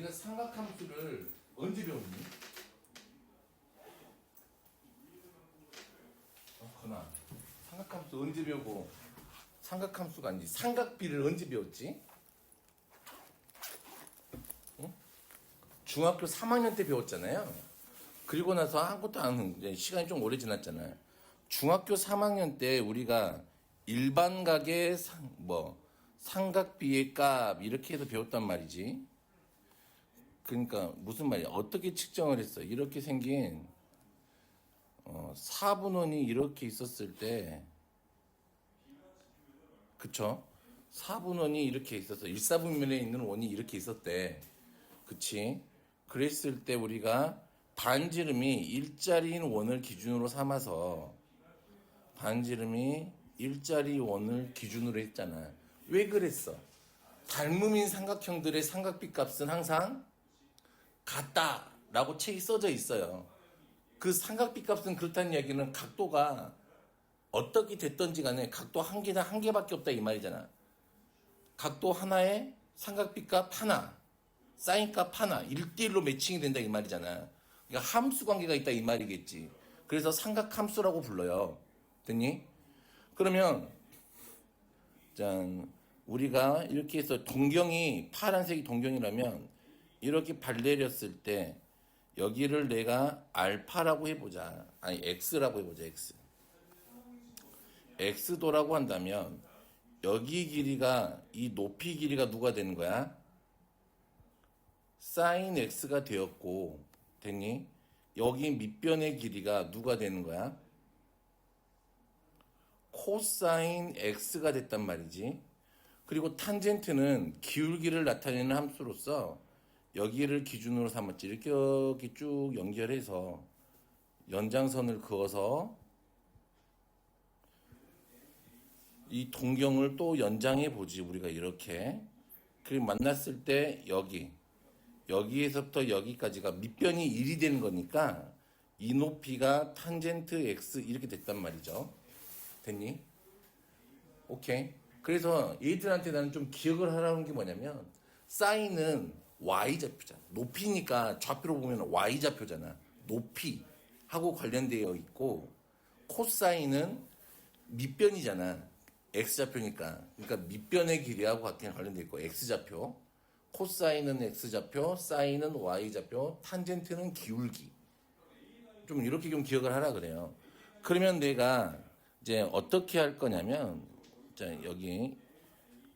우리가 삼각함수를 언제 배웠니? 그나 삼각함수 언제 배우고 삼각함수가 아니지 삼각비를 언제 배웠지? 응? 중학교 3학년 때 배웠잖아요. 그리고 나서 아무것도 안 하는 시간이 좀 오래 지났잖아요. 중학교 3학년 때 우리가 일반각의 삼각비의 값 이렇게 해서 배웠단 말이지. 그러니까 무슨 말이야? 어떻게 측정을 했어? 이렇게 생긴 4분원이 이렇게 있었을 때, 그쵸? 4분원이 이렇게 있었어. 1사분면에 있는 원이 이렇게 있었대. 그치? 그랬을 때 우리가 반지름이 일자리인 원을 기준으로 삼아서 반지름이 일자리 원을 기준으로 했잖아. 왜 그랬어? 닮음인 삼각형들의 삼각비 값은 항상 같다라고 책이 써져 있어요. 그 삼각비 값은 그렇다는 이야기는 각도가 어떻게 됐던지 간에 각도 한 개밖에 없다 이 말이잖아. 각도 하나에 삼각비 값 하나, 사인 값 하나, 1대1로 매칭이 된다 이 말이잖아. 그러니까 함수 관계가 있다 이 말이겠지. 그래서 삼각함수라고 불러요. 됐니? 그러면 짠 우리가 이렇게 해서 동경이 파란색이 동경이라면 이렇게 발 내렸을 때 여기를 내가 알파라고 해보자. 아니 x라고 해보자. x도라고 한다면 여기 길이가 이 높이 길이가 누가 되는 거야? 사인 x가 되었고 됐니? 여기 밑변의 길이가 누가 되는 거야? 코사인 x가 됐단 말이지. 그리고 탄젠트는 기울기를 나타내는 함수로서 여기를 기준으로 삼았지. 이렇게 쭉 연결해서 연장선을 그어서 이 동경을 또 연장해 보지. 우리가 이렇게. 그리고 만났을 때 여기에서부터 여기까지가 밑변이 1이 되는 거니까 이 높이가 탄젠트 x 이렇게 됐단 말이죠. 됐니? 오케이. 그래서 얘들한테 나는 좀 기억을 하라는 게 뭐냐면 사인은 y좌표잖아. 높이니까 좌표로 보면 y좌표잖아. 높이하고 관련되어 있고 코사인은 밑변이잖아. x좌표니까. 그러니까 밑변의 길이하고 관련되어 있고 x좌표. 코사인은 x좌표, 사인은 y좌표, 탄젠트는 기울기. 좀 이렇게 좀 기억을 하라 그래요. 그러면 내가 이제 어떻게 할 거냐면 자, 여기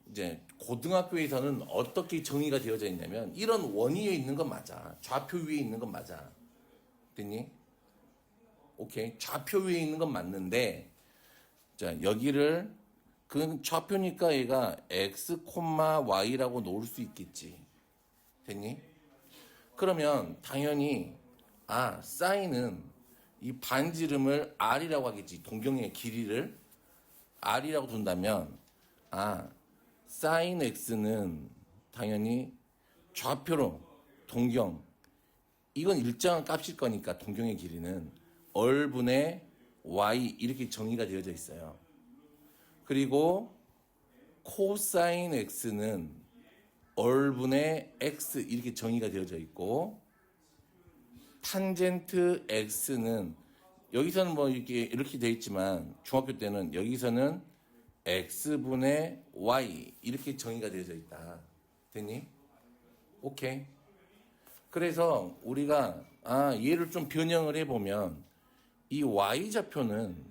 이제 고등학교에서는 어떻게 정의가 되어져 있냐면 이런 원 위에 있는 건 맞아. 좌표 위에 있는 건 맞아. 됐니? 오케이. 좌표 위에 있는 건 맞는데 자, 여기를 그 좌표니까 얘가 x, y라고 놓을 수 있겠지. 됐니? 그러면 당연히 사인은 이 반지름을 r이라고 하겠지. 동경의 길이를 r이라고 둔다면 사인 x는 당연히 좌표로 동경 이건 일정한 값일 거니까 동경의 길이는 얼분의 y 이렇게 정의가 되어져 있어요. 그리고 코사인 x는 얼분의 x 이렇게 정의가 되어져 있고 탄젠트 x는 여기서는 뭐 이렇게 되어 있지만 중학교 때는 여기서는 x분의 y 이렇게 정의가 되어져 있다. 됐니? 오케이. 그래서 우리가 얘를 좀 변형을 해보면 이 y좌표는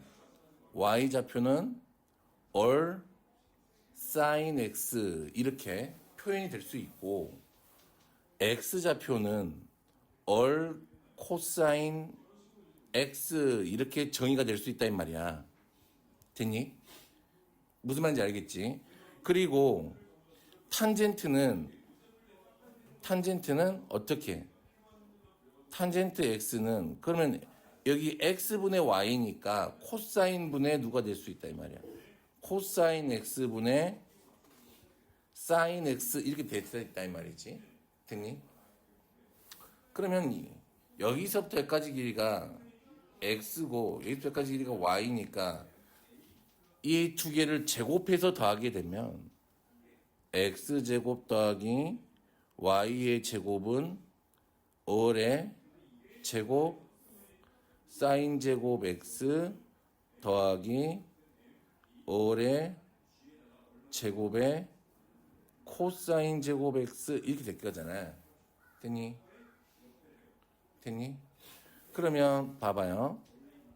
얼 사인 x 이렇게 표현이 될 수 있고 x좌표는 얼 코사인 x 이렇게 정의가 될 수 있다 이 말이야. 됐니? 무슨 말인지 알겠지? 그리고 탄젠트는 어떻게? 탄젠트 x는 그러면 여기 x분의 y니까 코사인분의 누가 될 수 있다 이 말이야. 코사인 x분의 사인 x 이렇게 될 수 있다 이 말이지. 됐니? 그러면 여기서부터 여기까지 길이가 x고 여기서부터 여기까지 길이가 y니까 이 두 개를 제곱해서 더하게 되면 x제곱 더하기 y의 제곱은 얼의 제곱 사인 제곱 x 더하기 얼의 제곱에 코사인 제곱 x 이렇게 될 거잖아. 됐니? 됐니? 그러면 봐봐요.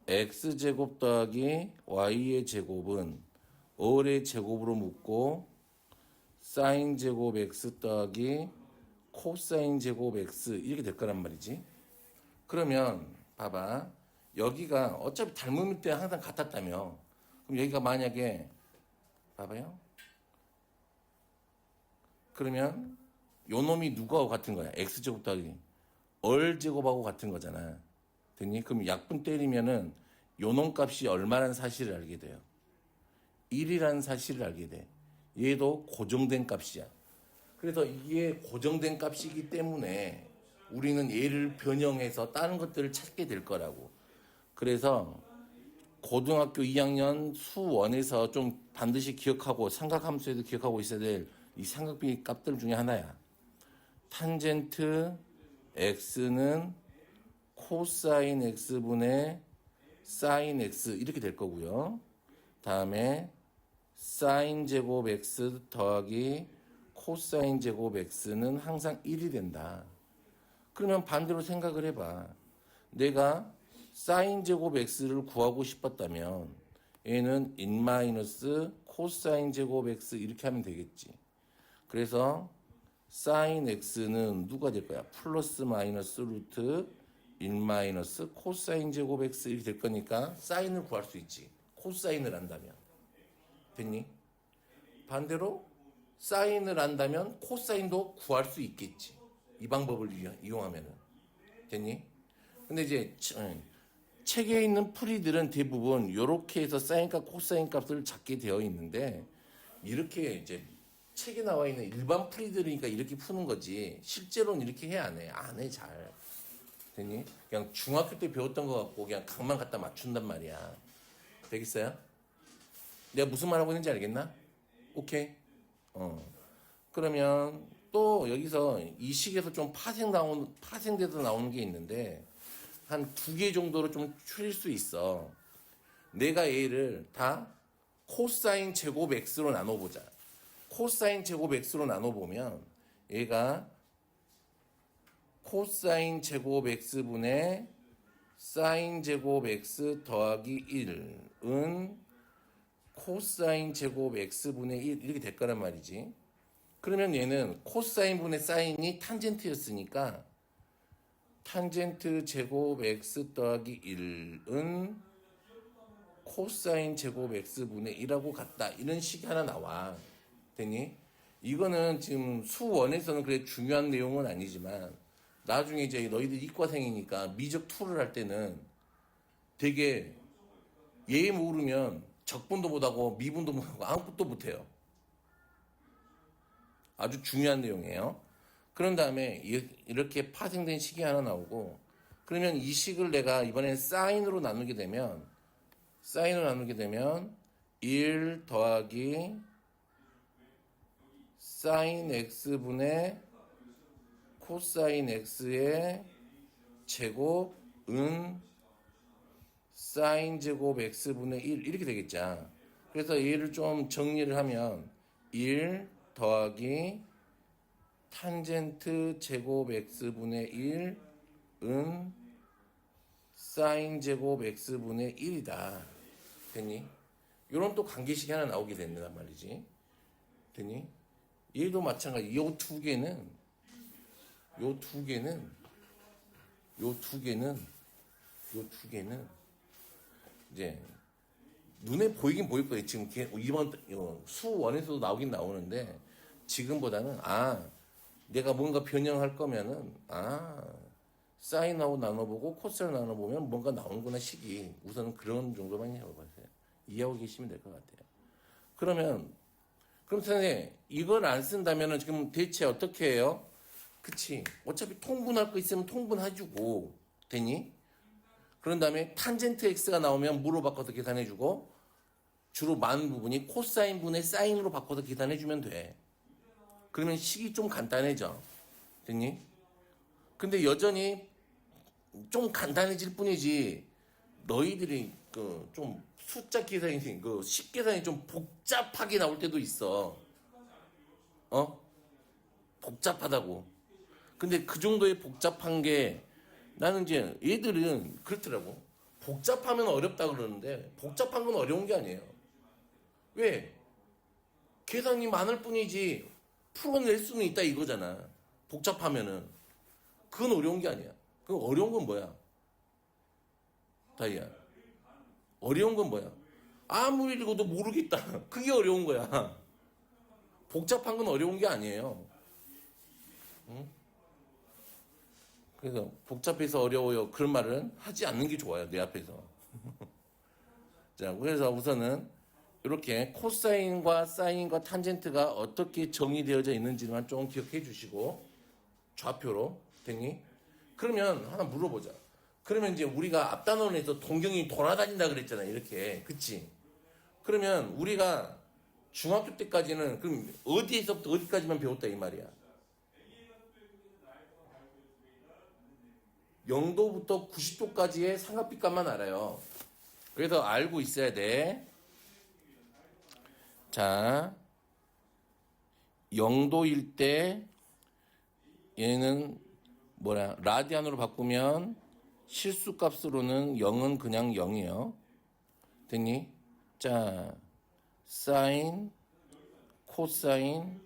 x 제곱 더하기 y의 제곱은 얼의 제곱으로 묶고 사인 제곱 x 더하기 코사인 제곱 x 이렇게 될 거란 말이지. 그러면 봐봐. 여기가 어차피 닮음일 때 항상 같았다며. 그럼 여기가 만약에 봐봐요. 그러면 요 놈이 누구하고 같은 거야? x제곱 더하기 얼제곱하고 같은 거잖아. 됐니? 그럼 약분 때리면은 요 놈 값이 얼마라는 사실을 알게 돼요. 1이라는 사실을 알게 돼. 얘도 고정된 값이야. 그래서 이게 고정된 값이기 때문에 우리는 얘를 변형해서 다른 것들을 찾게 될 거라고. 그래서 고등학교 2학년 수원에서 좀 반드시 기억하고 삼각함수에도 기억하고 있어야 될 이 삼각비 값들 중에 하나야. 탄젠트 x는 코사인 x분의 사인 x 이렇게 될 거고요. 다음에 사인 제곱 x 더하기 코사인 제곱 x는 항상 1이 된다. 그러면 반대로 생각을 해봐. 내가 사인 제곱 x를 구하고 싶었다면 얘는 인 마이너스 코사인 제곱 x 이렇게 하면 되겠지. 그래서 사인 x는 누가 될 거야? 플러스 마이너스 루트 인 마이너스 코사인 제곱 x 이렇게 될 거니까 사인을 구할 수 있지. 코사인을 한다면. 됐니? 반대로 사인을 한다면 코사인도 구할 수 있겠지. 이 방법을 이용하면은. 됐니? 근데 이제 책에 있는 풀이들은 대부분 이렇게 해서 사인값, 코사인 값을 찾게 되어 있는데 이렇게 이제 책에 나와 있는 일반 풀이들이니까 이렇게 푸는 거지. 실제로는 이렇게 해 안 해? 안 해 잘. 됐니? 그냥 중학교 때 배웠던 거 갖고 그냥 각만 갖다 맞춘단 말이야. 되겠어요? 내가 무슨 말 하고 있는지 알겠나? 오케이? 그러면 또 여기서 이 식에서 좀 파생돼서 나오는 게 있는데 한 2개 정도로 좀 추릴 수 있어. 내가 얘를 다 코사인 제곱 x로 나눠보자. 코사인 제곱 x로 나눠보면 얘가 코사인 제곱 x분의 사인 제곱 x 더하기 1은 코사인 제곱 x분의 1 이렇게 될 거란 말이지. 그러면 얘는 코사인분의 사인이 탄젠트였으니까 탄젠트 제곱 x 더하기 1은 코사인 제곱 x분의 1하고 같다. 이런 식이 하나 나와. 됐니? 이거는 지금 수원에서는 그래 중요한 내용은 아니지만 나중에 이제 너희들 이과생이니까 미적 투를 할 때는 되게 얘 모르면 적분도 못하고 미분도 못하고 아무것도 못해요. 아주 중요한 내용이에요. 그런 다음에 이렇게 파생된 식이 하나 나오고 그러면 이 식을 내가 이번엔 사인으로 나누게 되면 1 더하기 사인 x분의 코사인 x의 제곱은 사인 제곱 x분의 1 이렇게 되겠죠. 그래서 얘를 좀 정리를 하면 1 더하기 탄젠트 제곱 x분의 1은 사인 제곱 x분의 1이다. 됐니? 요런 또 관계식이 하나 나오게 된단 말이지. 됐니? 얘도 마찬가지. 요 두 개는 이제 눈에 보이긴 보일 거예요. 지금 이번 수원에서도 나오긴 나오는데 지금보다는 내가 뭔가 변형할 거면은 사인하고 나눠보고 코사인 나눠보면 뭔가 나오는구나 식이 우선은 그런 정도만 해보세요. 이해하고 계시면 될 것 같아요. 그럼 선생님 이걸 안 쓴다면은 지금 대체 어떻게 해요? 그치? 어차피 통분할 거 있으면 통분해주고 되니? 그런 다음에 탄젠트 x가 나오면 무로 바꿔서 계산해주고 주로 많은 부분이 코사인 분의 사인으로 바꿔서 계산해주면 돼. 그러면 식이 좀 간단해져. 됐니? 근데 여전히 좀 간단해질 뿐이지 너희들이 그 좀 숫자 계산이 그 식계산이 좀 복잡하게 나올 때도 있어. 어? 복잡하다고. 근데 그 정도의 복잡한 게 나는 이제 얘들은 그렇더라고. 복잡하면 어렵다 그러는데 복잡한 건 어려운 게 아니에요. 왜? 계산이 많을 뿐이지 풀어낼 수는 있다 이거잖아. 복잡하면은 그건 어려운 게 아니야. 그 어려운 건 뭐야? 다이야. 어려운 건 뭐야? 아무리 읽어도 모르겠다. 그게 어려운 거야. 복잡한 건 어려운 게 아니에요. 응? 그래서 복잡해서 어려워요. 그런 말은 하지 않는 게 좋아요. 내 앞에서. 자, 그래서 우선은 이렇게 코사인과 사인과 탄젠트가 어떻게 정의되어져 있는지만 좀 기억해 주시고 좌표로 됐니? 그러면 하나 물어보자. 그러면 이제 우리가 앞단원에서 동경이 돌아다닌다 그랬잖아. 이렇게. 그치? 그러면 우리가 중학교 때까지는 그럼 어디에서부터 어디까지만 배웠다 이 말이야. 0도부터 90도까지의 삼각비값만 알아요. 그래서 알고 있어야 돼. 자, 0도일 때 얘는 뭐야? 라디안으로 바꾸면 실수값으로는 0은 그냥 0이에요. 됐니? 자, 사인, 코사인,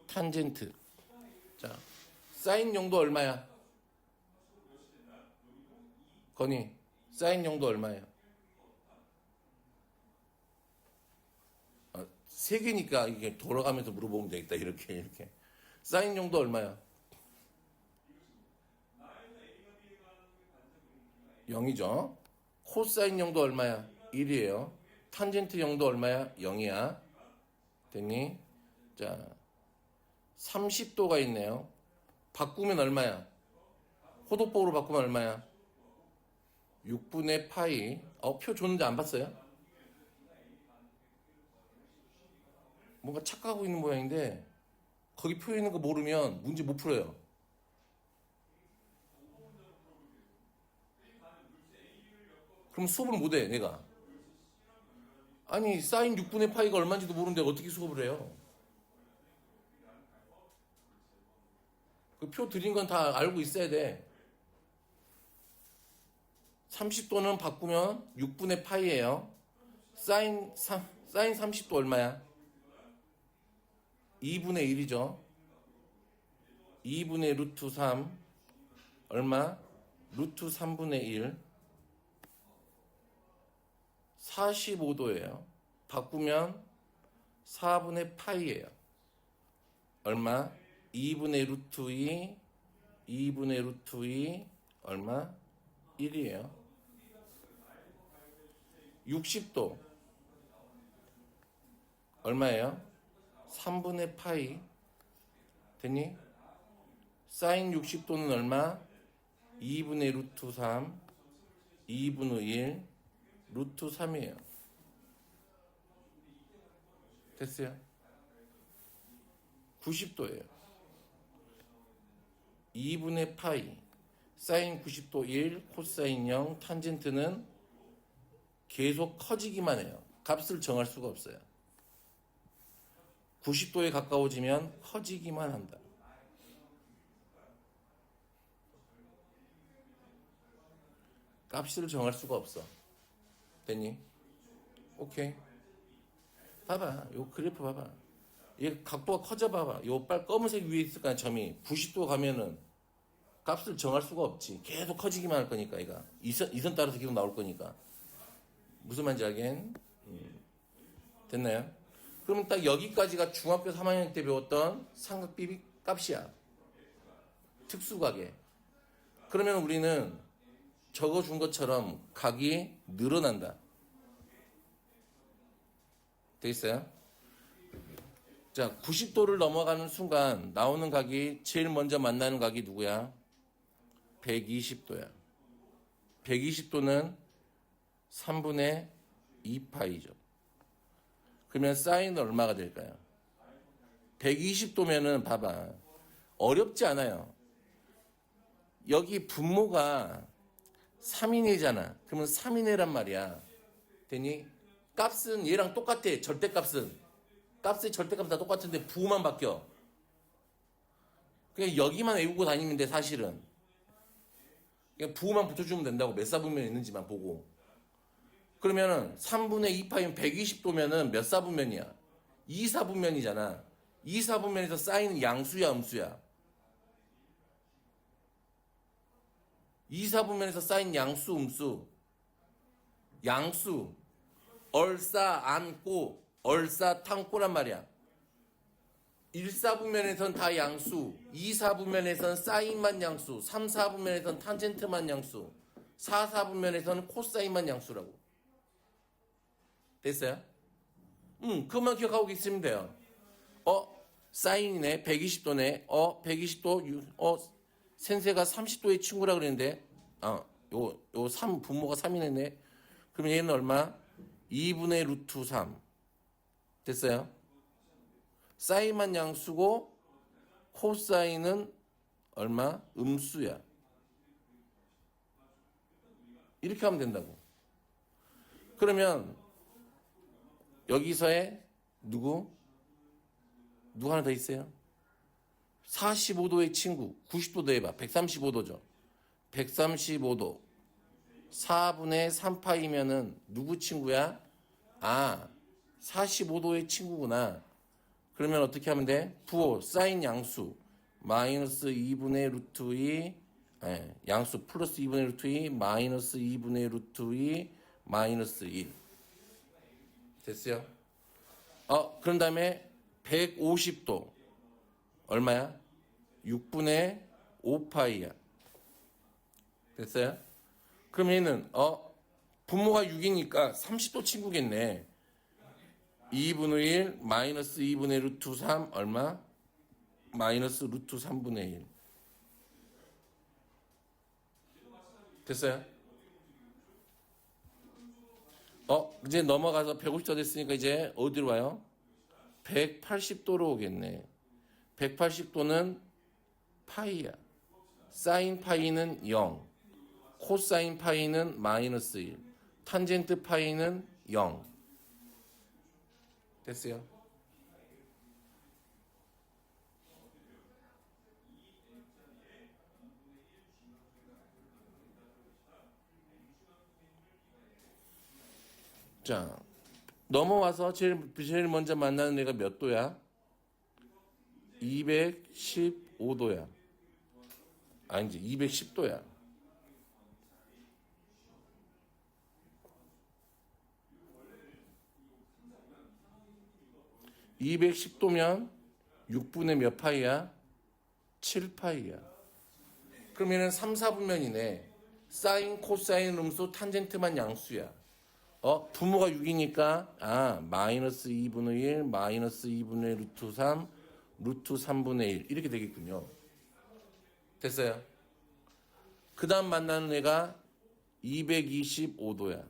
탄젠트. 자, 사인 0도 얼마야? 건이, 사인 0도 얼마야? 세 개니까 이게 돌아가면서 물어보면 되겠다. 이렇게. 사인 0도 얼마야? 0이죠. 코사인 0도 얼마야? 1이에요. 탄젠트 0도 얼마야? 0이야. 됐니? 자, 30도가 있네요. 바꾸면 얼마야? 호도법으로 바꾸면 얼마야? 6분의 파이. 표 줬는데 안 봤어요? 뭔가 착각하고 있는 모양인데 거기 표 있는 거 모르면 문제 못 풀어요. 그럼 수업을 못해 내가. 아니 사인 6분의 파이가 얼마인지도 모르는데 어떻게 수업을 해요? 그 표 드린 건 다 알고 있어야 돼. 30도는 바꾸면 6분의 파이예요. 사인 30도 얼마야? 2분의 1이죠. 2분의 루트 3 얼마? 루트 3분의 1 45도예요. 바꾸면 4분의 파이예요. 얼마? 2분의 루트 2 2분의 루트 2 얼마? 1이에요. 60도 얼마예요? 3분의 파이 됐니? 사인 60도는 얼마? 2분의 루트 3 2분의 1 루트 3이에요. 됐어요? 90도예요. 2분의 파이 사인 90도 1 코사인 0 탄젠트는 계속 커지기만 해요. 값을 정할 수가 없어요. 90도에 가까워지면 커지기만 한다. 값을 정할 수가 없어. 됐니? 오케이. 봐봐. 요 그래프 봐봐. 얘 각도가 커져 봐봐. 요 빨 검은색 위에 있을 거 아니야, 점이. 90도 가면은 값을 정할 수가 없지. 계속 커지기만 할 거니까, 얘가. 이선 따라서 계속 나올 거니까. 무슨 말인지 알겠? 됐나요? 그러면 딱 여기까지가 중학교 3학년 때 배웠던 삼각비비 값이야. 특수각에. 그러면 우리는 적어준 것처럼 각이 늘어난다. 되겠어요? 자, 90도를 넘어가는 순간 나오는 각이 제일 먼저 만나는 각이 누구야? 120도야. 120도는 3분의 2파이죠. 그러면 사인은 얼마가 될까요? 120도면은 봐봐. 어렵지 않아요. 여기 분모가 3이네잖아. 그러면 3이네란 말이야. 되니? 값은 얘랑 똑같아. 절대값은. 값의 절대값은 다 똑같은데 부호만 바뀌어. 그냥 여기만 외우고 다니면 돼, 사실은. 그냥 부호만 붙여주면 된다고. 몇 사분면 있는지만 보고. 그러면은 3분의 2파이면 120도면은 몇 사분면이야? 2사분면이잖아. 2사분면에서 쌓이는 양수야, 음수야? 2사분면에서 쌓인 양수, 음수. 양수. 얼싸, 안고, 얼싸, 탕꼬란 말이야. 1사분면에선 다 양수, 2사분면에선 사인만 양수, 3사분면에선 탄젠트만 양수, 4사분면에서는 코사인만 양수라고. 됐어요? 그것만 기억하고 있으면 돼요. 사인이네. 120도네. 120도. 센세가 30도의 친구라 그랬는데, 요 3, 분모가 3이네. 그러면 얘는 얼마? 2분의 루트 3. 됐어요? 사인만 양수고, 코사인은 얼마? 음수야. 이렇게 하면 된다고. 그러면, 여기서의 누구 하나 더 있어요? 45도의 친구. 90도 더해봐. 135도죠. 135도. 4분의 3파이면은 누구 친구야? 45도의 친구구나. 그러면 어떻게 하면 돼? 부호, 사인 양수. 마이너스 2분의 루트 2, 양수 플러스 2분의 루트 2, 마이너스 2분의 루트 2, 마이너스 1. 됐어요? 그런 다음에 150도. 얼마야? 6분의 5파이야. 됐어요? 그럼 얘는, 분모가 6이니까 30도 친구겠네. 2분의 1, 마이너스 2분의 루트 3, 얼마? 마이너스 루트 3분의 1. 됐어요? 이제 넘어가서 150도 됐으니까 이제 어디로 와요? 180도로 오겠네. 180도는 파이야. 사인 파이는 0. 코사인 파이는 마이너스 1. 탄젠트 파이는 0. 됐어요? 자, 넘어와서 제일 먼저 만나는 애가 몇 도야? 215도야. 아니지, 210도야. 210도면 6분의 몇 파이야? 7파이야. 그러면은 3, 4분면이네. 사인, 코사인, 음수, 탄젠트만 양수야. 부모가 6이니까 마이너스 2분의 1, 마이너스 2분의 루트 3, 루트 3분의 1 이렇게 되겠군요. 됐어요? 그 다음 만나는 애가 225도야.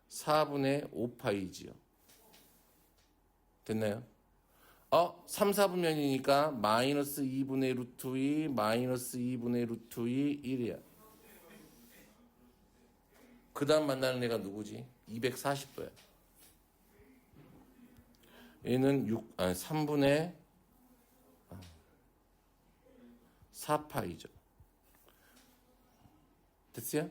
4분의 5파이지요. 됐나요? 3, 4분면이니까 마이너스 2분의 루트 2, 마이너스 2분의 루트 2, 1이야. 그 다음 만나는 애가 누구지? 240도야. 얘는 3분의 4파이죠. 됐어요?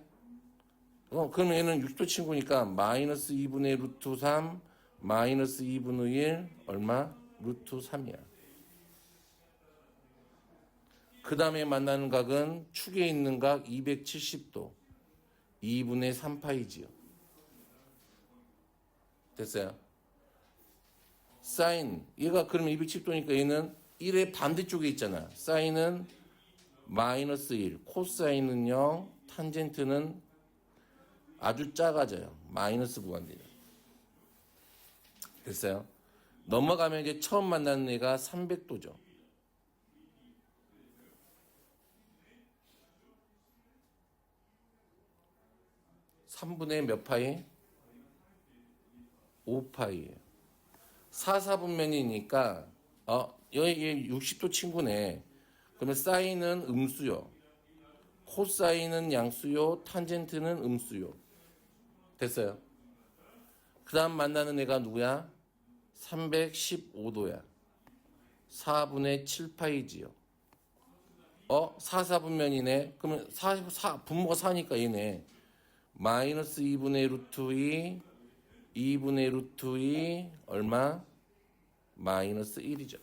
그러면 얘는 60도 친구니까 마이너스 2분의 루트 3, 마이너스 2분의 1, 얼마? 루트 3이야. 그 다음에 만나는 각은 축에 있는 각 270도. 2분의 3파이지요. 됐어요? 사인, 얘가 그러면 270도니까 얘는 1의 반대쪽에 있잖아. 사인은 마이너스 1, 코사인은 0, 탄젠트는 아주 작아져요. 마이너스 구간되죠. 됐어요? 넘어가면 이제 처음 만나는 애가 300도죠. 3분의 몇 파이? 5파이예요. 4, 4분면이니까 여기 60도 친구네. 그러면 사인은 음수요. 코사인은 양수요. 탄젠트는 음수요. 됐어요. 그 다음 만나는 애가 누구야? 315도야. 4분의 7파이지요. 4, 4분면이네. 그러면 분모가 4니까 얘네. 마이너스 2분의 루트 2, 2분의 루트 2, 얼마? 마이너스 1이죠.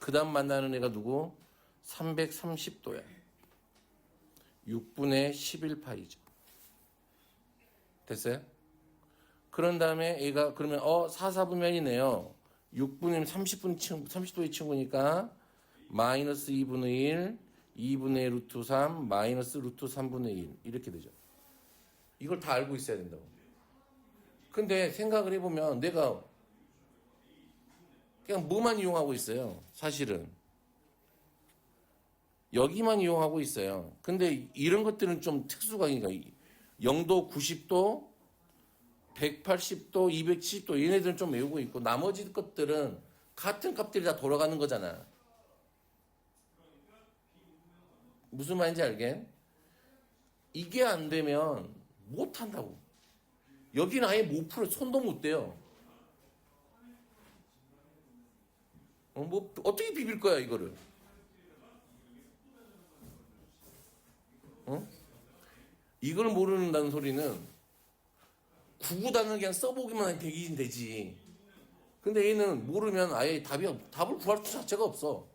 그 다음 만나는 애가 누구? 330도야. 6분의 11파이죠. 됐어요? 그런 다음에 얘가 그러면 4, 4분면이네요. 6분이면 30도의 친구니까 마이너스 2분의 1, 2분의 루트 3, 마이너스 루트 3분의 1 이렇게 되죠. 이걸 다 알고 있어야 된다고. 근데 생각을 해보면 내가 그냥 뭐만 이용하고 있어요. 사실은. 여기만 이용하고 있어요. 근데 이런 것들은 좀 특수가 있으니까 0도, 90도, 180도, 270도 얘네들은 좀 외우고 있고 나머지 것들은 같은 값들이 다 돌아가는 거잖아. 무슨 말인지 알겠? 이게 안 되면 못 한다고. 여기는 아예 못 풀어. 손도 못 대요. 어떻게 비빌 거야, 이거를? 이걸 모르는다는 소리는 구구단을 그냥 써보기만 되긴 되지. 근데 얘는 모르면 아예 답을 구할 수 자체가 없어.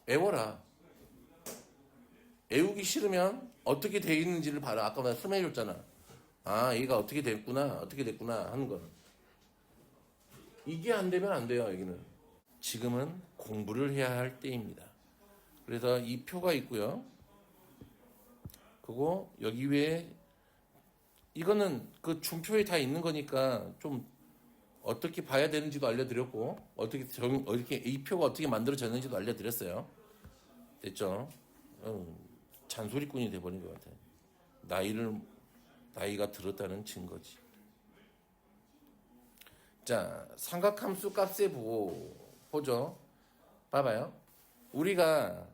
외워라. 외우기 싫으면 어떻게 돼 있는지를 봐라. 아까 내가 설명해줬잖아. 얘가 어떻게 됐구나 하는 거는. 이게 안 되면 안 돼요, 여기는. 지금은 공부를 해야 할 때입니다. 그래서 이 표가 있고요. 그리고 여기 위에 이거는 그 준표에 다 있는 거니까 좀 어떻게 봐야 되는지도 알려드렸고 어떻게 이 표가 어떻게 만들어졌는지도 알려드렸어요. 됐죠? 잔소리꾼이 돼버린 것 같아. 나이가 들었다는 증거지. 자, 삼각함수 값의 보죠. 봐봐요. 우리가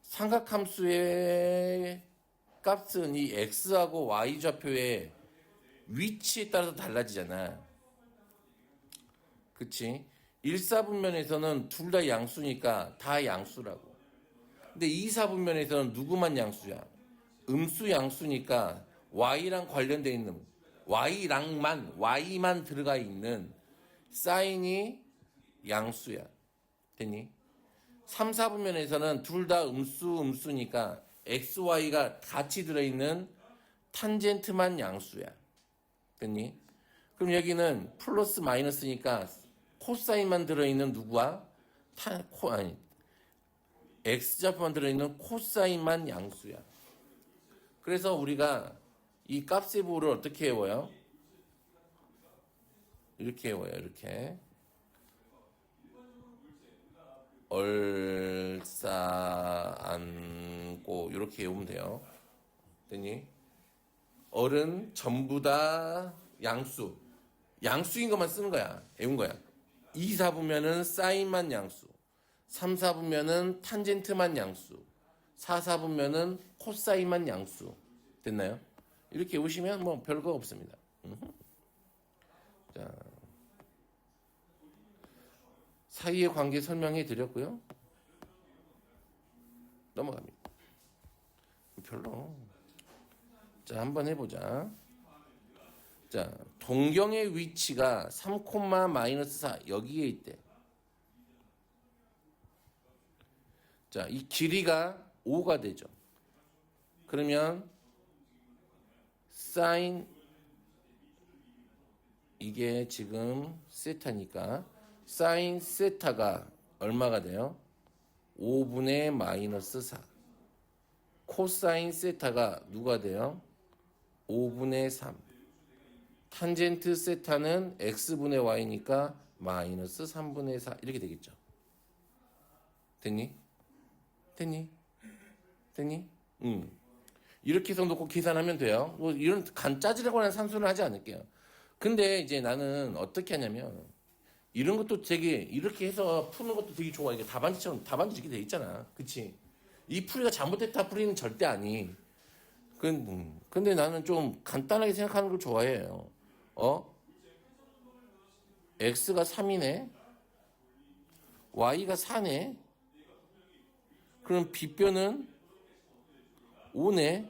삼각함수의 값은 이 x하고 y 좌표의 위치에 따라서 달라지잖아. 그치? 1사분면에서는 둘 다 양수니까 다 양수라고. 근데 2사분면에서는 누구만 양수야? 음수 양수니까 y랑 관련되어 있는 y만 들어가 있는 사인이 양수야. 됐니? 3, 4분면에서는 둘 다 음수니까 x, y가 같이 들어있는 탄젠트만 양수야. 됐니? 그럼 여기는 플러스 마이너스니까 코사인만 들어있는 누구야? x좌표만 들어있는 코사인만 양수야. 그래서 우리가 이 값의 부호를 어떻게 외워요? 이렇게 외워요. 이렇게. 얼싸안고 이렇게 외우면 돼요. 됐니? 얼은 전부 다 양수인 것만 쓰는 거야. 외운 거야. 2, 4분면은 사인만 양수, 3, 4분면은 탄젠트만 양수, 4, 4분면은 코사인만 양수. 됐나요? 이렇게 외우시면 뭐 별거 없습니다. 자, 사이의 관계 설명해 드렸고요. 넘어갑니다. 별로. 자, 한번 해보자. 자, 동경의 위치가 3,-4 여기에 있대. 자, 이 길이가 5가 되죠. 그러면 사인 이게 지금 세타니까 사인 세타가 얼마가 돼요? 5분의 마이너스 4. 코사인 세타가 누가 돼요? 5분의 3. 탄젠트 세타는 x분의 y니까 마이너스 3분의 4 이렇게 되겠죠. 됐니? 이렇게 해서 놓고 계산하면 돼요. 뭐 이런 짜지려고 하는 산수는 하지 않을게요. 근데 이제 나는 어떻게 하냐면 이런 것도 되게 이렇게 해서 푸는 것도 되게 좋아. 이게 답안지 이렇게 돼 있잖아. 그치? 이 풀이가 잘못됐다 풀이는 절대 아니. 근데 나는 좀 간단하게 생각하는 걸 좋아해요. x가 3이네. y가 4네. 그럼 빗변은 5네.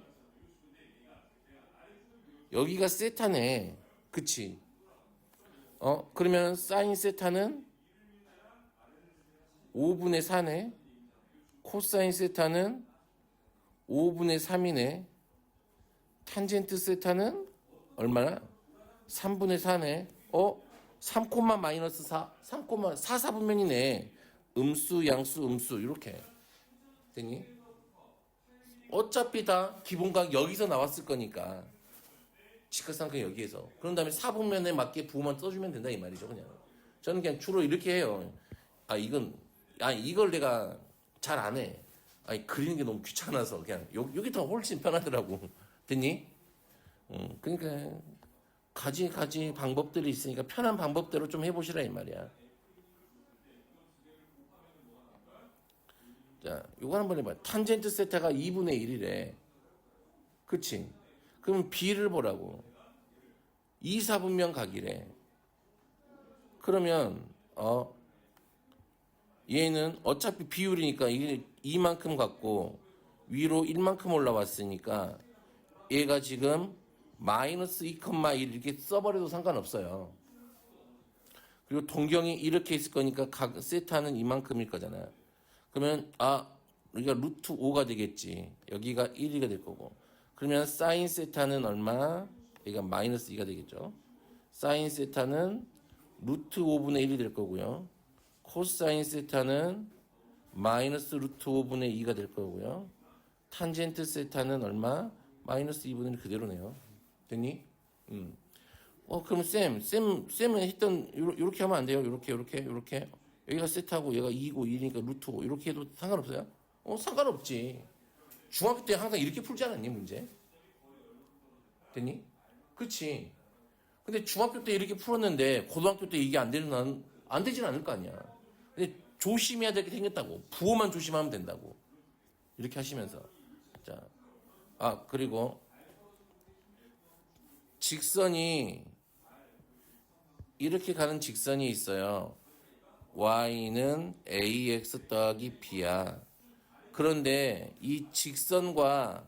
여기가 세타네. 그치? 그러면 사인 세타는 5분의 4네. 코사인 세타는 5분의 3이네. 탄젠트 세타는 얼마나? 3분의 4네. 3 마이너스 4. 3 4, 4분면이네. 음수, 양수, 음수. 이렇게. 됐니? 어차피 다 기본각 여기서 나왔을 거니까. 직각삼각 여기에서. 그런 다음에 4분면에 맞게 부호만 써주면 된다 이 말이죠. 그냥. 저는 그냥 주로 이렇게 해요. 이걸 내가 잘 안 해. 그리는 게 너무 귀찮아서 그냥 여기 더 훨씬 편하더라고. 됐니? 그러니까 가지 방법들이 있으니까 편한 방법대로 좀 해보시라 이 말이야. 자, 요거 한번 해봐. 탄젠트 세타가 2분의 1이래. 그치? 그럼 B를 보라고. 2, 4분면 각이래. 그러면 얘는 어차피 비율이니까 이게 이만큼 갖고 위로 1만큼 올라왔으니까 얘가 지금 마이너스 2,1 이렇게 써버려도 상관없어요. 그리고 동경이 이렇게 있을 거니까 각 세타는 이만큼일 거잖아. 그러면 우리가 루트 5가 되겠지. 여기가 1이가 될 거고. 그러면 사인 세타는 얼마? 여기가 마이너스 2가 되겠죠. 사인 세타는 루트 5분의 1이 될 거고요. 코사인 세타는 마이너스 루트 5분의 2가 될 거고요. 탄젠트 세타는 얼마? 마이너스 2분의 1 그대로네요. 됐니? 그럼 쌤은 했던, 요렇게 하면 안 돼요? 요렇게. 여기가 세타고 얘가 2고 1이니까 루트 5. 이렇게 해도 상관없어요? 상관없지. 중학교 때 항상 이렇게 풀지 않았니, 문제? 됐니? 그치. 근데 중학교 때 이렇게 풀었는데, 고등학교 때 이게 안 되진 않을 거 아니야. 근데 조심해야 될 게 생겼다고. 부호만 조심하면 된다고. 이렇게 하시면서. 자. 그리고, 직선이, 이렇게 가는 직선이 있어요. y는 ax 더하기 b야. 그런데 이 직선과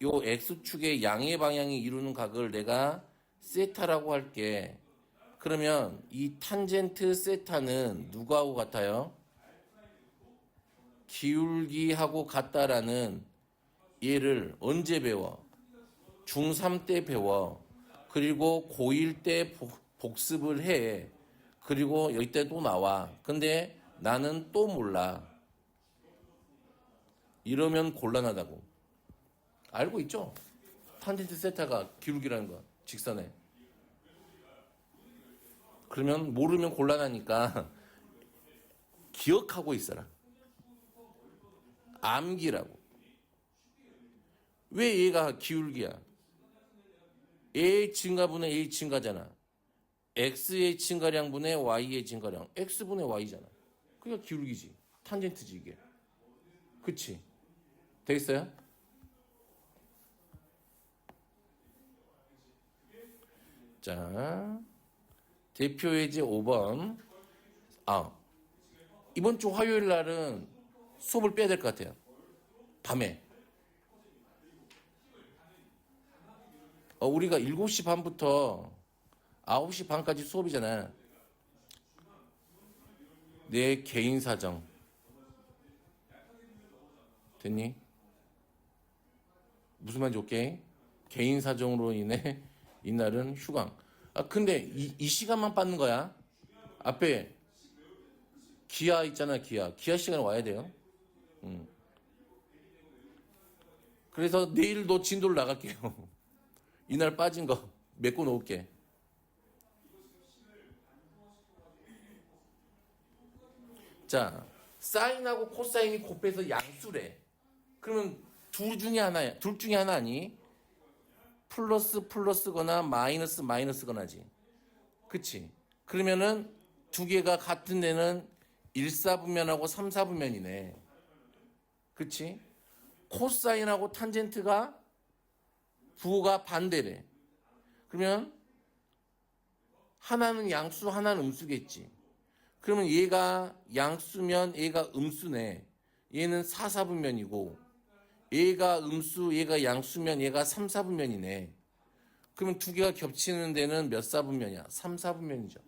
요 x축의 양의 방향이 이루는 각을 내가 세타라고 할게. 그러면 이 탄젠트 세타는 누구하고 같아요? 기울기하고 같다라는 얘를 언제 배워? 중3 때 배워. 그리고 고1 때 복습을 해. 그리고 여기 때 또 나와. 근데 나는 또 몰라. 이러면 곤란하다고. 알고 있죠? 탄젠트 세타가 기울기라는 거. 직선에. 그러면 모르면 곤란하니까 기억하고 있어라. 암기라고. 왜 얘가 기울기야? A의 증가분의 A 증가잖아. X의 증가량분의 Y의 증가량. X분의 Y잖아. 그게 기울기지. 탄젠트지 이게. 그치? 되겠어요? 자, 대표 예제 5번. 이번 주 화요일 날은 수업을 빼야 될 것 같아요. 밤에. 우리가 7시 반부터 9시 반까지 수업이잖아. 내 개인 사정. 됐니? 무슨 말인지 오케이? 개인 사정으로 인해 이날은 휴강. 근데 이 시간만 받는 거야. 앞에 기아 있잖아, 기아. 기아 시간에 와야 돼요. 그래서 내일도 진도를 나갈게요. 이날 빠진 거 메꿔 놓을게. 자, 사인하고 코사인이 곱해서 양수래. 그러면 둘 중에 하나야. 둘 중에 하나니 플러스 플러스거나 마이너스 마이너스거나지. 그치? 그러면은 두 개가 같은 데는 1사분면하고 3사분면이네. 그치? 코사인하고 탄젠트가 부호가 반대래. 그러면 하나는 양수, 하나는 음수겠지. 그러면 얘가 양수면 얘가 음수네. 얘는 4사분면이고 얘가 음수, 얘가 양수면 얘가 3사분면이네. 그러면 두 개가 겹치는 데는 몇 사분면이야? 3사분면이죠.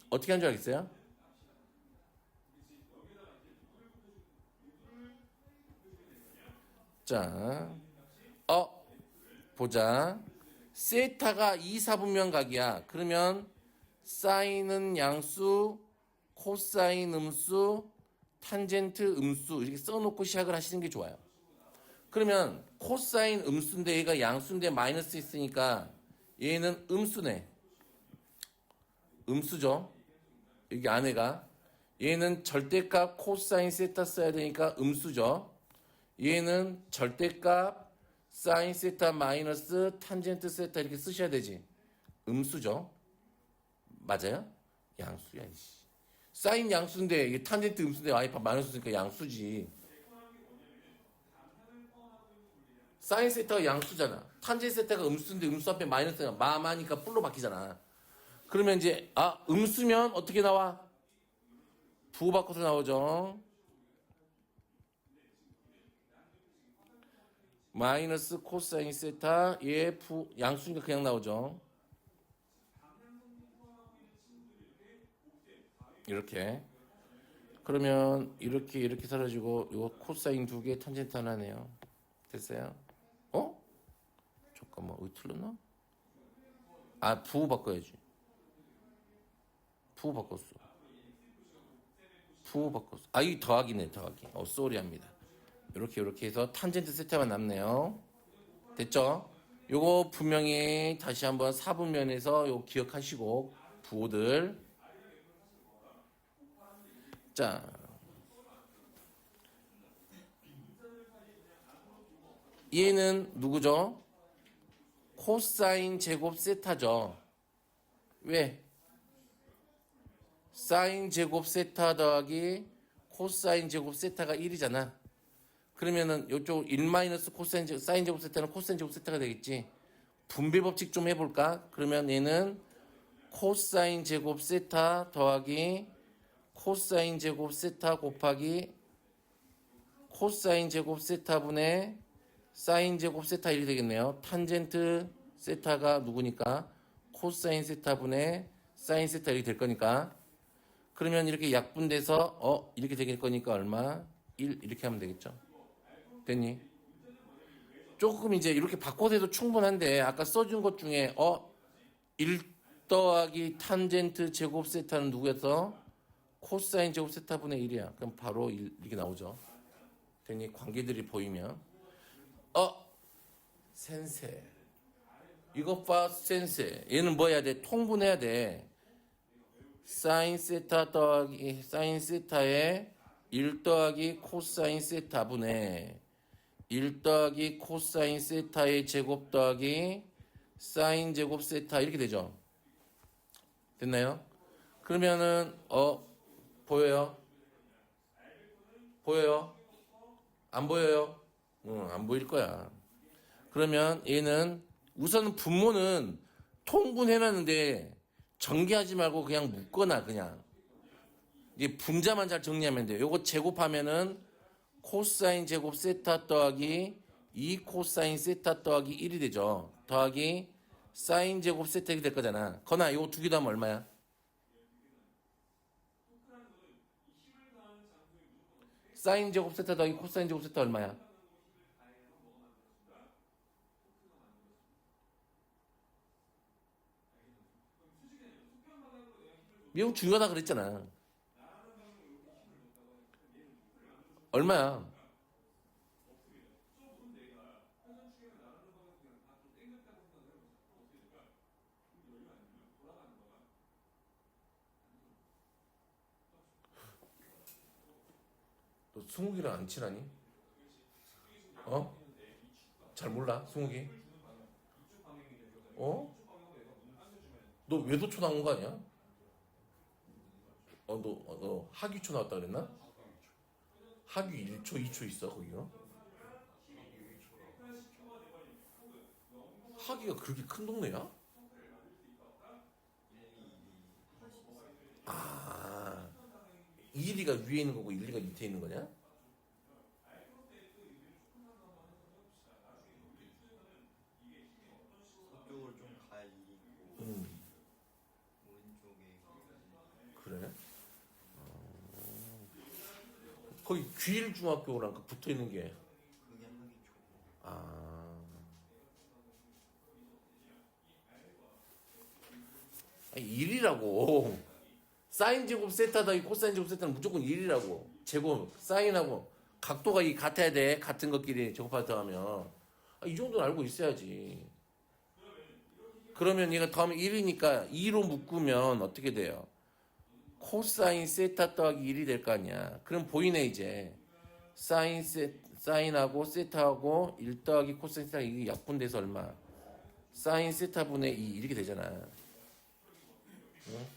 어떻게 한 줄 알겠어요? 자, 보자. 세타가 2사분면 각이야. 그러면 사인은 양수, 코사인 음수, 탄젠트 음수 이렇게 써놓고 시작을 하시는 게 좋아요. 그러면 코사인 음수인데 얘가 양수인데 마이너스 있으니까 얘는 음수네. 음수죠. 여기 안에가. 얘는 절대값 코사인 세타 써야 되니까 음수죠. 얘는 절대값 사인 세타 마이너스 탄젠트 세타 이렇게 쓰셔야 되지. 음수죠. 맞아요? 양수야. 이씨. 사인 양수인데 이게 탄젠트 음수인데 와이파 마이너스 쓰니까 양수지. 사인 세타가 양수잖아. 탄젠트 세타가 음수인데 음수 앞에 마이너스가 마마니까 뿔로 바뀌잖아. 그러면 이제 음수면 어떻게 나와? 부호 바꿔서 나오죠. 마이너스 코사인 세타 얘 양수니까 그냥 나오죠. 이렇게. 그러면 이렇게 사라지고 이거 코사인 두 개 탄젠트 하나네요. 됐어요? 잠깐만 틀렸나? 부호 바꿔야지. 부호 바꿨어. 이 더하기네 더하기. 쏘리합니다. 이렇게 해서 탄젠트 세타만 남네요. 됐죠? 요거 분명히 다시 한번 사분면에서 요거 기억하시고 부호들. 자, 얘는 누구죠? 코사인 제곱 세타죠. 왜? 사인 제곱 세타 더하기 코사인 제곱 세타가 1이잖아. 그러면은 요쪽 1 마이너스 코사인 제곱, 사인 제곱 세타는 코사인 제곱 세타가 되겠지. 분배 법칙 좀 해볼까? 그러면 얘는 코사인 제곱 세타 더하기 코사인 제곱 세타 곱하기 코사인 제곱 세타분의 사인 제곱 세타 1이 되겠네요. 탄젠트 세타가 누구니까 코사인 세타분의 사인 세타 1이 될 거니까. 그러면 이렇게 약분돼서 이렇게 될 거니까 얼마? 1 이렇게 하면 되겠죠. 됐니? 조금 이제 이렇게 바꿔도 해도 충분한데 아까 써준 것 중에 1 더하기 탄젠트 제곱 세타는 누구였어? 코사인 제곱 세타분의 1이야. 그럼 바로 1 이렇게 나오죠. 됐니? 관계들이 보이면 센세 이것 봐 센세 얘는 뭐 해야 돼? 통분해야 돼. 사인 세타 더하기 사인 세타에 1 더하기 코사인 세타분의 1 더하기 코사인 세타의 제곱 더하기 사인 제곱 세타 이렇게 되죠. 됐나요? 그러면은 보여요? 보여요? 안 보여요? 안 보일 거야. 그러면 얘는 우선 분모는 통분해놨는데 전개하지 말고 그냥 묶거나 그냥 이제 분자만 잘 정리하면 돼요. 요거 제곱하면은 코사인 제곱 세타 더하기 2 코사인 세타 더하기 1이 되죠. 더하기 사인 제곱 세타 이렇게 될 거잖아. 거나 요거 두 개 더하면 얼마야? 사인 제곱 세타 더하기 코사인 제곱 세타 얼마야? 매우 중요하다 그랬잖아. 얼마야? 너 승욱이랑 안 친하니? 잘 몰라 승욱이? 어? 너 외도초 나온 거 아니야? 너 학위초 나왔다 그랬나? 학위 1초, 2초 있어 거기가? 학위가 그렇게 큰 동네야? 아, 2, 2가 위에 있는 거고 1, 2가 밑에 있는 거냐? 서쪽으로 좀 가야 일이 있고 음, 오른쪽에 그래? 거기 귀일중학교랑 그 붙어 있는 게, 그게 하기 좋고 아, 아니 1이라고. 사인 제곱 세타 더하기 코사인 제곱 세타는 무조건 1이라고. 제곱, 사인하고 각도가 이 같아야 돼. 같은 것끼리 제곱하다 하면. 아, 이 정도는 알고 있어야지. 그러면 얘가 다음에 1이니까 2로 묶으면 어떻게 돼요? 코사인 세타 더하기 1이 될 거 아니야. 그럼 보이네 이제. 사인하고 세타하고 1 더하기 코사인 세타 이게 약분돼서 얼마? 사인 세타분의 2 이렇게 되잖아. 응?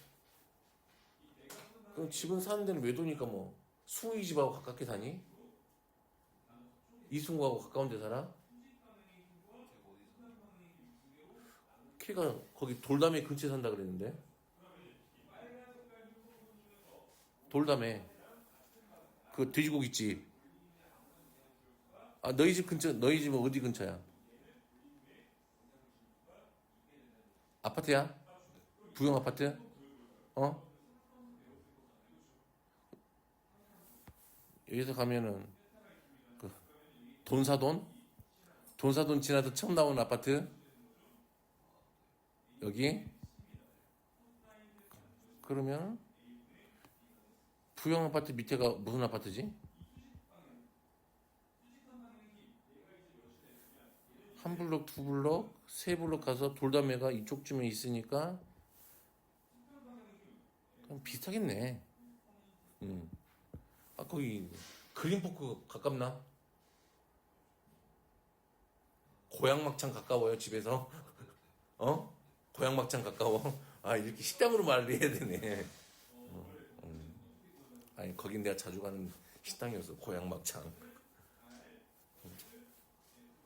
그럼 지금 사는 데는 외도니까 뭐 수우이 집하고 가깝게 사니? 이승우하고 가까운 데 살아? 제가 어디서 걔가 거기 돌담에 근처에 산다 그랬는데. 돌담에 그 돼지고기집. 아 너희 집 근처, 너희 집은 어디 근처야? 아파트야? 부영 아파트? 어? 여기서 가면은 그 돈사돈? 돈사돈 지나서 처음 나오는 아파트? 여기? 그러면 부영 아파트 밑에가 무슨 아파트지? 한 블록, 두 블록, 세 블록 가서 돌담회가 이쪽쯤에 있으니까 그냥 비슷하겠네. 아 거기 그린포크 가깝나? 고향막창 가까워요 집에서? 어? 고향막창 가까워? 아 이렇게 식당으로 말을 해야 되네. 아니 거긴 내가 자주 가는 식당이었어. 고향막창.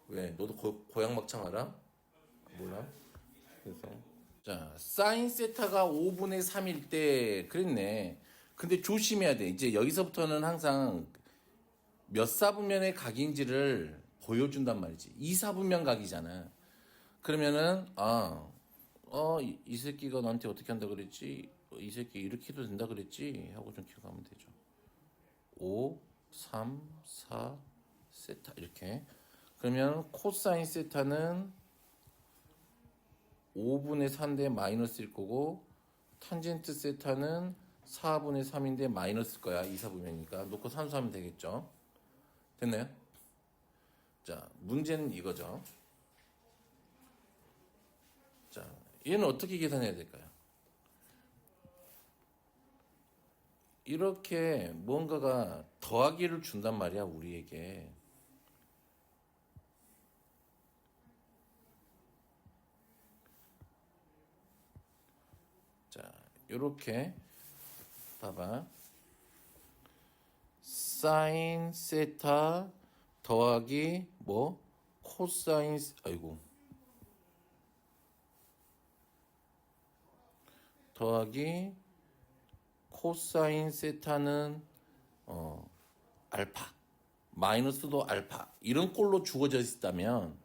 왜? 너도 고향막창 알아? 몰라? 그래서 자 사인 세타가 5분의 3일 때 그랬네. 근데 조심해야 돼. 이제 여기서부터는 항상 몇 사분면의 각인지를 보여준단 말이지. 2사분면 각이잖아. 그러면은 이 새끼가 나한테 어떻게 한다 그랬지? 이 새끼 이렇게 해도 된다 그랬지? 하고 좀 기억하면 되죠. 5, 3, 4, 세타 이렇게. 그러면 코사인 세타는 5분의 4인데 마이너스일 거고 탄젠트 세타는 4분의 3인데 마이너스일 거야. 2사분면이니까. 놓고 산수하면 되겠죠. 됐나요? 자, 문제는 이거죠. 자, 얘는 어떻게 계산해야 될까요? 이렇게 뭔가가 더하기를 준단 말이야, 우리에게. 자, 이렇게 봐봐. 사인 세타 더하기 뭐 코사인 더하기 코사인 세타는 알파 마이너스도 알파 이런 꼴로 주어져 있다면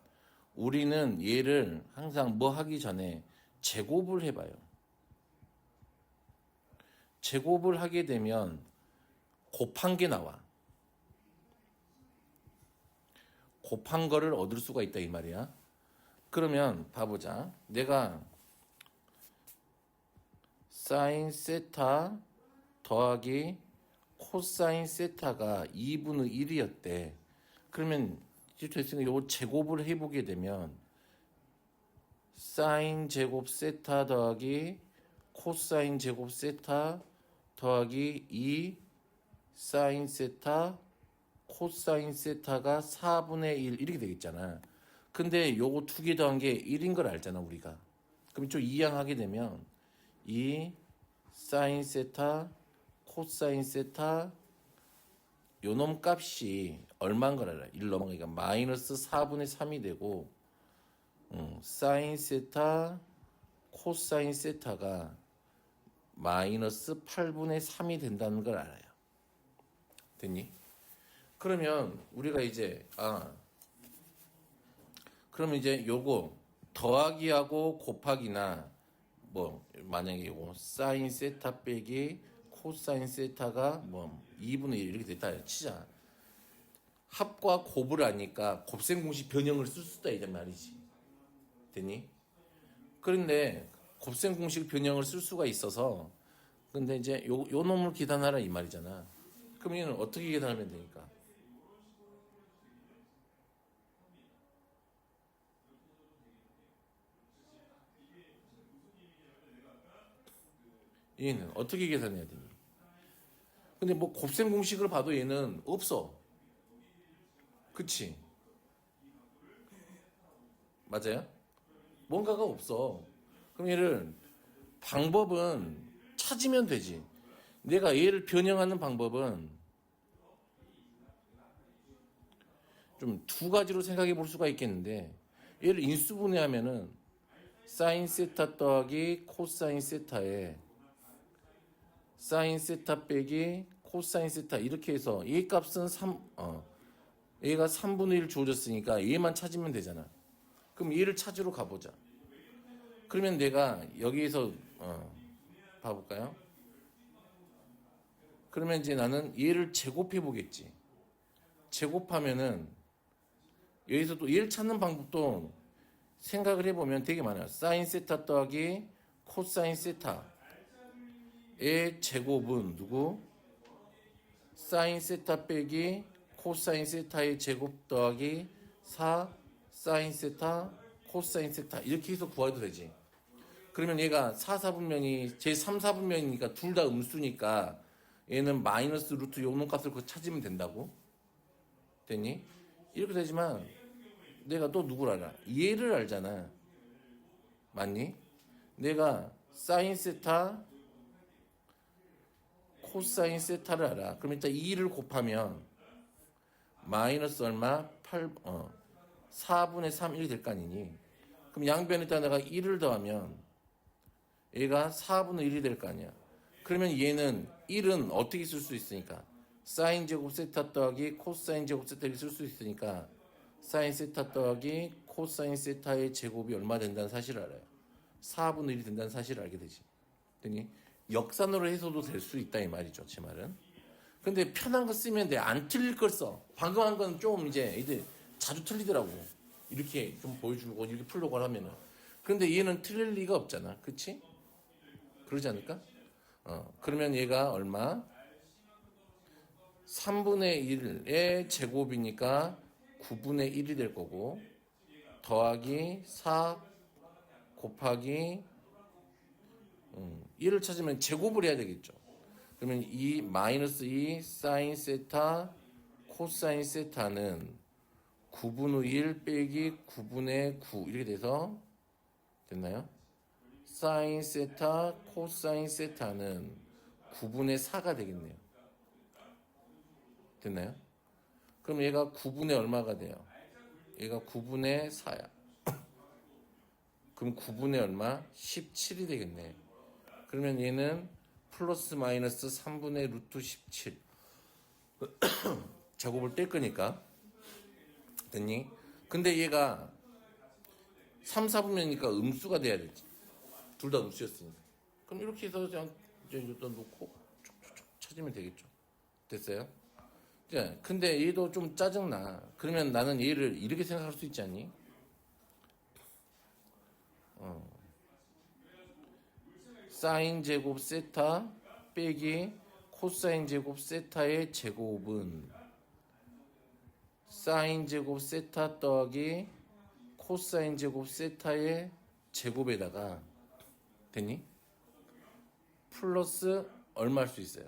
우리는 얘를 항상 뭐 하기 전에 제곱을 해봐요. 제곱을 하게 되면 곱한 게 나와. 곱한 거를 얻을 수가 있다 이 말이야. 그러면 봐보자. 내가 사인 세타 더하기 코사인 세타가 2분의 1이었대. 그러면 이제 됐으니까 이거 제곱을 해보게 되면 사인 제곱 세타 더하기 코사인 제곱 세타 더하기 2 사인 세타 코사인 세타가 4분의 1 이렇게 되겠잖아. 근데 요거 두 개 더한 게 1인 걸 알잖아 우리가. 그럼 좀 이항하게 되면 이 사인 세타 코사인 세타 요놈 값이 얼마인 걸 알아. 1 넘어가니까 마이너스 4분의 3이 되고 사인 세타 코사인 세타가 마이너스 8분의 3이 된다는 걸 알아요. 됐니? 그러면 우리가 이제 그러면 이제 요거 더하기하고 곱하기나 뭐 만약에 요거 사인 세타 빼기 코사인 세타가 뭐 2분의 1 이렇게 됐다 치자. 합과 곱을 아니까 곱셈 공식 변형을 쓸 수도 있단 말이지. 됐니? 그런데 곱셈 공식 변형을 쓸 수가 있어서 근데 이제 요 놈을 계산하라 이 말이잖아. 그럼 얘는 어떻게 계산하면 되니까? 얘는 어떻게 계산해야 되니? 근데 뭐 곱셈 공식을 봐도 얘는 없어. 그치? 맞아요? 뭔가가 없어. 그럼 얘를 방법은 찾으면 되지. 내가 얘를 변형하는 방법은 좀 두 가지로 생각해 볼 수가 있겠는데 얘를 인수분해하면은 사인 세타 더하기 코사인 세타에 사인 세타 빼기 코사인 세타 이렇게 해서 얘 값은 얘가 3분의 1 주어졌으니까 얘만 찾으면 되잖아. 그럼 얘를 찾으러 가보자. 그러면 내가 여기에서 봐볼까요? 그러면 이제 나는 얘를 제곱해 보겠지. 제곱하면은 여기서 또 얘를 찾는 방법도 생각을 해보면 되게 많아요. 사인 세타 더하기 코사인 세타의 제곱은 누구? 사인 세타 빼기 코사인 세타의 제곱 더하기 4 사인 세타 코사인 세타 이렇게 해서 구해도 되지. 그러면 얘가 4, 4분면이 제 3, 4분면이니까 둘 다 음수니까 얘는 마이너스 루트 요놈 값을 그거 찾으면 된다고. 됐니? 이렇게 되지만 내가 또 누굴 알아? 얘를 알잖아. 맞니? 내가 사인 세타 코사인 세타를 알아. 그럼 일단 2를 곱하면 마이너스 얼마? 4분의 3, 1이 될 거 아니니? 그럼 양변에다 내가 1을 더하면 얘가 4분의 1이 될 거 아니야. 그러면 얘는 1은 어떻게 쓸 수 있으니까? 사인 제곱 세타 더하기 코사인 제곱 세타를 쓸 수 있으니까 사인 세타 더하기 코사인 세타의 제곱이 얼마 된다는 사실을 알아요. 4분의 1이 된다는 사실을 알게 되지. 됐니? 역산으로 해서도 될 수 있다 이 말이죠. 제 말은. 근데 편한 거 쓰면 돼. 안 틀릴 걸 써. 방금 한 건 좀 이제 애들 자주 틀리더라고. 이렇게 좀 보여주고 이렇게 풀려고 하면은. 그런데 얘는 틀릴 리가 없잖아. 그치? 그러지 않을까? 그러면 얘가 얼마? 3분의 1의 제곱이니까 9분의 1이 될 거고 더하기 4 곱하기 1을 찾으면 제곱을 해야 되겠죠. 그러면 이 마이너스 2 사인 세타 코사인 세타는 9분의 1 빼기 9분의 9 이렇게 돼서 됐나요? 사인 세타 코사인 세타는 9분의 4가 되겠네요. 됐나요? 그럼 얘가 9분의 얼마가 돼요? 얘가 9분의 4야. 그럼 9분의 얼마? 17이 되겠네. 그러면 얘는 플러스 마이너스 3분의 루트 17 제곱을 뗄 거니까 됐니? 근데 얘가 3, 4분면이니까 음수가 돼야 되지. 둘 다 음수였으니까. 그럼 이렇게 해서 그냥 이제 여기다 놓고 촉촉촉 찾으면 되겠죠. 됐어요? 자, 근데 얘도 좀 짜증나. 그러면 나는 얘를 이렇게 생각할 수 있지 않니? 사인 제곱 세타 빼기 코사인 제곱 세타의 제곱은 사인 제곱 세타 더하기 코사인 제곱 세타의 제곱에다가 됐니? 플러스 얼마 할 수 있어요?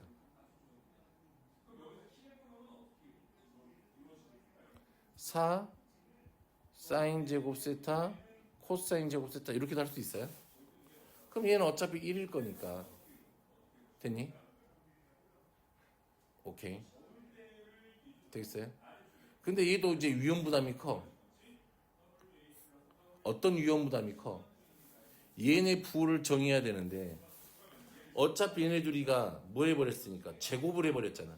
4 사인 제곱 세타, 코사인 제곱 세타 이렇게도 할 수 있어요? 그럼 얘는 어차피 1일 거니까. 됐니? 오케이. 되겠어요? 근데 얘도 이제 위험 부담이 커. 어떤 위험 부담이 커? 얘네 부호를 정해야 되는데 어차피 얘네 둘이가 뭐 해버렸으니까 제곱을 해버렸잖아.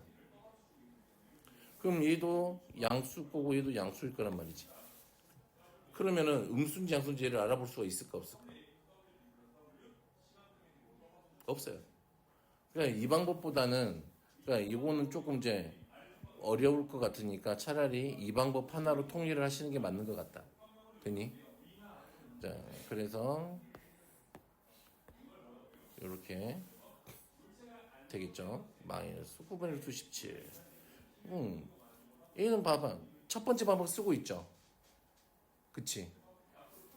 그럼 얘도 양수일 거고 얘도 양수일 거란 말이지. 그러면은 음수인지 양수인지 얘를 알아볼 수가 있을까 없을까? 없어요. 그러니까 이 방법보다는 그러니까 이거는 조금 이제 어려울 것 같으니까 차라리 이 방법 하나로 통일을 하시는 게 맞는 것 같다. 되니? 자, 그래서 이렇게 되겠죠. 마이너스 9분의 2 17. 얘는 봐봐. 첫 번째 방법 쓰고 있죠. 그치?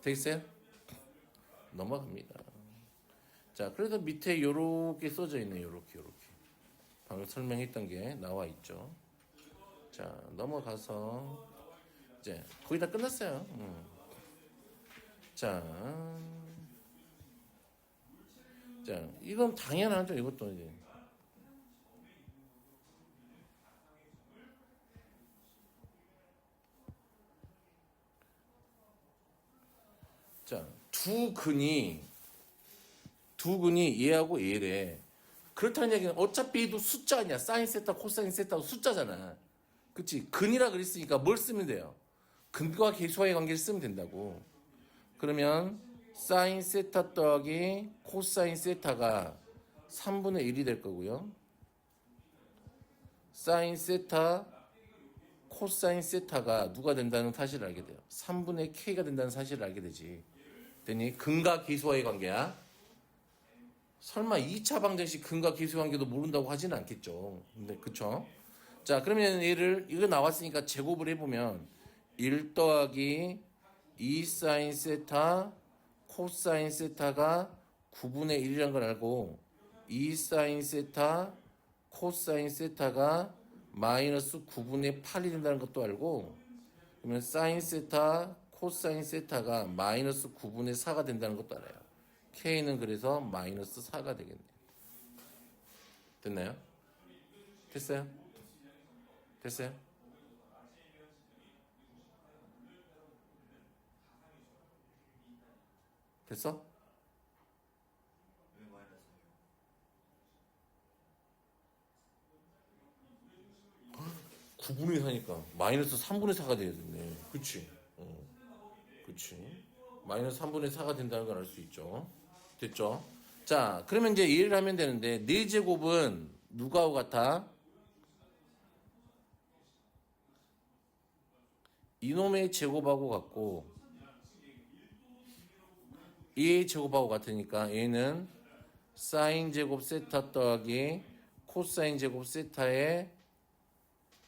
되겠어요? 넘어갑니다. 자, 그래서 밑에 요렇게 써져 있네. 요렇게. 방금 설명했던 게 나와 있죠. 자, 넘어가서 이제 거의 다 끝났어요. 자, 이건 당연하죠. 이것도 이제. 자, 두 근이 얘하고 얘래. 그렇다는 얘기는 어차피 얘도 숫자 아니야. 사인 세타, 코사인 세타도 숫자잖아. 그치? 근이라 그랬으니까 뭘 쓰면 돼요? 근과 계수와의 관계를 쓰면 된다고. 그러면 사인 세타 더하기 코사인 세타가 3분의 1이 될 거고요. 사인 세타, 코사인 세타가 누가 된다는 사실을 알게 돼요. 3분의 k가 된다는 사실을 알게 되지. 되니? 근과 계수와의 관계야. 설마 2차 방정식 근과 계수 관계도 모른다고 하지는 않겠죠. 근데 그쵸? 자, 그러면 얘를 이거 나왔으니까 제곱을 해보면 1 더하기 2 사인 세타 코사인 세타가 9분의 1이라는 걸 알고 2 사인 세타 코사인 세타가 마이너스 9분의 8이 된다는 것도 알고 그러면 사인 세타 코사인 세타가 마이너스 9분의 4가 된다는 것도 알아요. K는 그래서 마이너스 4가 되겠네요. 됐나요? 됐어요? 됐어요? 됐어? 왜 마이너스예요? 구분의 4니까 마이너스 3분의 4가 돼야 되네. 그치? 그치? 마이너스 3분의 4가 된다는 걸 알 수 있죠. 됐죠? 자, 그러면 이제 이해를 하면 되는데 4제곱은 누가하고 같아? 이놈의 제곱하고 같고 얘의 제곱하고 같으니까 얘는 사인 제곱 세타 더하기 코사인 제곱 세타의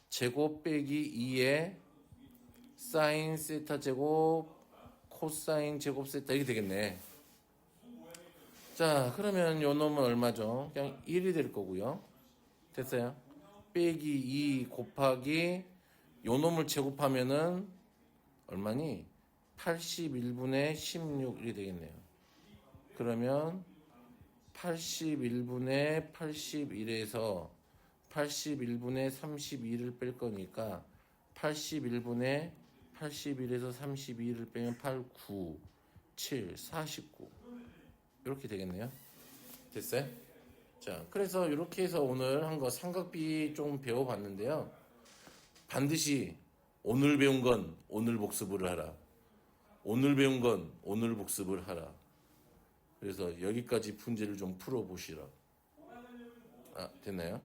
제곱 빼기 2의 사인 세타 제곱 코사인 제곱 세타 이렇게 되겠네. 자, 그러면 요 놈은 얼마죠? 그냥 1이 될 거고요. 됐어요? 빼기 2 곱하기 요 놈을 제곱하면은 얼마니? 81분의 16이 되겠네요. 그러면 81분의 81에서 81분의 32를 뺄 거니까 81분의 81에서 32를 빼면 8, 9, 7, 49 이렇게 되겠네요. 됐어요? 자, 그래서 이렇게 해서 오늘 한 거 삼각비 좀 배워봤는데요. 반드시 오늘 배운 건 오늘 복습을 하라. 오늘 배운 건 오늘 복습을 하라. 그래서 여기까지 문제를 좀 풀어보시라. 됐나요?